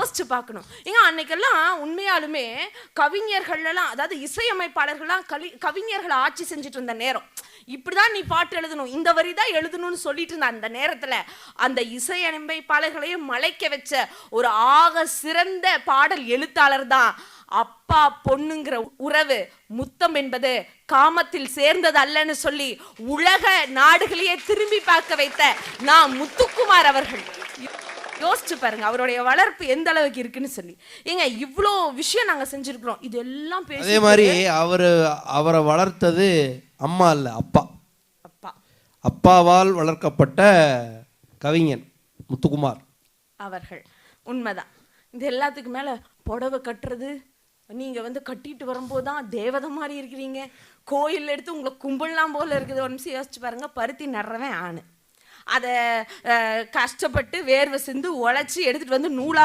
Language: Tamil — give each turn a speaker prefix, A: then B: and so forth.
A: யோசிச்சு பார்க்கணும். ஏங்க அன்னைக்கெல்லாம் உண்மையாலுமே கவிஞர்கள்லாம், அதாவது இசையமைப்பாளர்கள்லாம் கவிஞர்களை ஆட்சி செஞ்சுட்டு இருந்த நேரம். இப்படிதான் நீ பாட்டு எழுதணும், இந்த வரி தான் எழுதணும்னு சொல்லிட்டு இருந்த அந்த நேரத்துல அந்த இசையமைப்பாளர்களையும் மலைக்க வச்ச ஒரு ஆக சிறந்த பாடல் எழுத்தாளர் தான் அப்பா பொண்ணுங்கிற உறவு, முத்தம் என்பது காமத்தில் சேர்ந்தது அல்லன்னு சொல்லி உலக நாடுகளையே திரும்பி பார்க்க வைத்த நான் முத்துக்குமார் அவர்கள். யோசிச்சு பாருங்க அவருடைய வளர்ப்பு எந்த அளவுக்கு இருக்குன்னு சொல்லி. ஏங்க இவ்வளோ விஷயம் நாங்க செஞ்சிருக்கிறோம். இதெல்லாம் பேசி
B: அதே மாதிரி அவரை வளர்த்தது அம்மா இல்ல, அப்பா. அப்பாவால் வளர்க்கப்பட்ட கவிஞன் முத்துக்குமார்
A: அவர்கள். உண்மைதான். இது எல்லாத்துக்கு மேல புடவை கட்டுறது, நீங்க கட்டிட்டு வரும்போதுதான் தேவதை மாதிரி இருக்கிறீங்க, கோயில் எடுத்து உங்களை கும்பிடலாம் போல இருக்குது. ஒரு நிமிஷம் யோசிச்சு பாருங்க. பருத்தி நடுறவன் ஆணு, அதை கஷ்டப்பட்டு வேர்வை சிந்து உழைச்சி எடுத்துட்டு வந்து நூலா